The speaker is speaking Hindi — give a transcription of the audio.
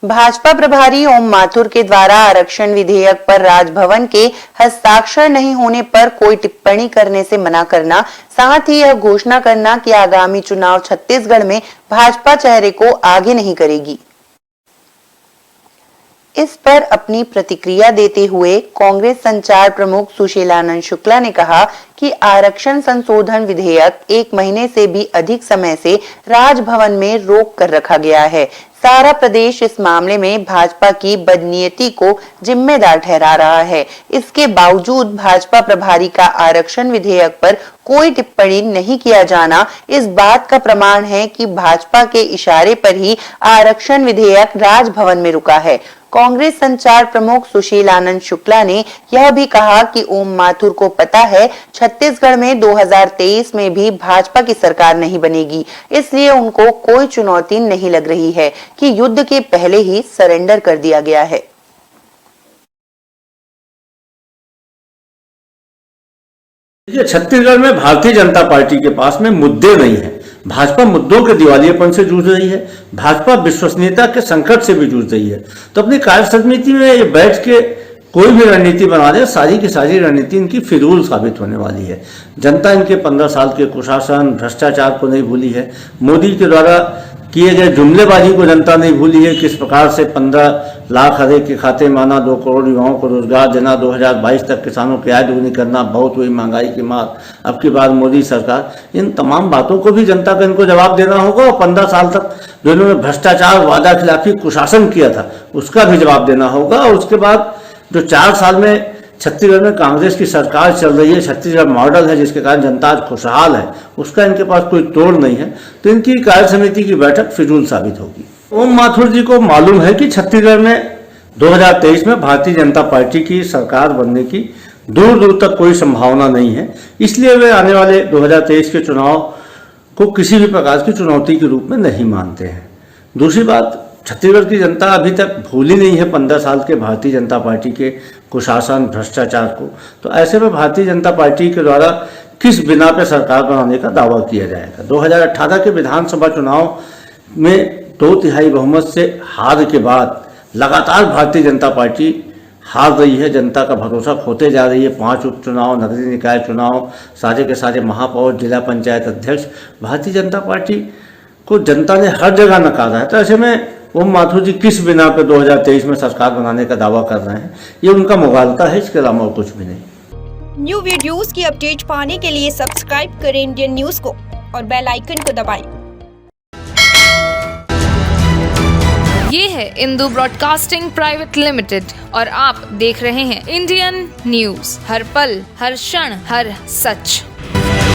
भाजपा प्रभारी ओम माथुर के द्वारा आरक्षण विधेयक पर राजभवन के हस्ताक्षर नहीं होने पर कोई टिप्पणी करने से मना करना, साथ ही यह घोषणा करना कि आगामी चुनाव छत्तीसगढ़ में भाजपा चेहरे को आगे नहीं करेगी। इस पर अपनी प्रतिक्रिया देते हुए कांग्रेस संचार प्रमुख सुशीलानंद शुक्ला ने कहा कि आरक्षण संशोधन विधेयक 1 महीने से भी अधिक समय से राजभवन में रोक कर रखा गया है। सारा प्रदेश इस मामले में भाजपा की बदनीयती को जिम्मेदार ठहरा रहा है। इसके बावजूद भाजपा प्रभारी का आरक्षण विधेयक पर कोई टिप्पणी नहीं किया जाना इस बात का प्रमाण है कि भाजपा के इशारे पर ही आरक्षण विधेयक राजभवन में रुका है। कांग्रेस संचार प्रमुख सुशील आनंद शुक्ला ने यह भी कहा कि ओम माथुर को पता है छत्तीसगढ़ में 2023 में भी भाजपा की सरकार नहीं बनेगी, इसलिए उनको कोई चुनौती नहीं लग रही है कि युद्ध के पहले ही सरेंडर कर दिया गया है। छत्तीसगढ़ में भारतीय जनता पार्टी के पास में मुद्दे नहीं है। भाजपा मुद्दों के दिवालियेपन से जूझ रही है, भाजपा विश्वसनीयता के संकट से भी जूझ रही है। तो अपनी कार्य समिति में ये बैठ के कोई भी रणनीति बना दे, सारी की सारी रणनीति इनकी फिजूल साबित होने वाली है। जनता इनके 15 साल के कुशासन, भ्रष्टाचार को नहीं भूली है। मोदी के द्वारा किए गए जुमलेबाजी को जनता नहीं भूली है। किस प्रकार से 15 लाख हर एक के खाते में आना, 2 करोड़ युवाओं को रोजगार देना, 2022 तक किसानों की आय दोगुनी करना, बहुत हुई महंगाई की मार, अब की बार मोदी सरकार, इन तमाम बातों को भी जनता को इनको जवाब देना होगा। और 15 साल तक जो इन्होंने भ्रष्टाचार, वादा खिलाफी, कुशासन किया था, उसका भी जवाब देना होगा। और उसके बाद जो 4 साल में छत्तीसगढ़ में कांग्रेस की सरकार चल रही है, छत्तीसगढ़ मॉडल है जिसके कारण जनता आज खुशहाल है, उसका इनके पास कोई तोड़ नहीं है। तो इनकी कार्य समिति की बैठक फिजूल साबित होगी। ओम माथुर जी को मालूम है कि छत्तीसगढ़ में 2023 में भारतीय जनता पार्टी की सरकार बनने की दूर दूर तक कोई संभावना नहीं है, इसलिए वे आने वाले 2023 के चुनाव को किसी भी प्रकार की चुनौती के रूप में नहीं मानते हैं। दूसरी बात, छत्तीसगढ़ की जनता अभी तक भूली नहीं है 15 साल के भारतीय जनता पार्टी के कुशासन, भ्रष्टाचार को। तो ऐसे में भारतीय जनता पार्टी के द्वारा किस बिना पे सरकार बनाने का दावा किया जाएगा। 2018 के विधानसभा चुनाव में 2/3 बहुमत से हार के बाद लगातार भारतीय जनता पार्टी हार रही है, जनता का भरोसा खोते जा रही है। 5 उपचुनाव, नगरीय निकाय चुनाव, सारे के सारे महापौर, जिला पंचायत अध्यक्ष, भारतीय जनता पार्टी को जनता ने हर जगह नकारा है। तो ऐसे में ओम माथुर जी किस बिना पे 2023 में सरकार बनाने का दावा कर रहे हैं, ये उनका मुगालता है, इसके अलावा और कुछ भी नहीं। न्यू वीडियोस की अपडेट पाने के लिए सब्सक्राइब करें इंडियन न्यूज को और बेल आइकन को दबाएं। ये है इंदू ब्रॉडकास्टिंग प्राइवेट लिमिटेड और आप देख रहे हैं इंडियन न्यूज, हर पल, हर क्षण, हर सच।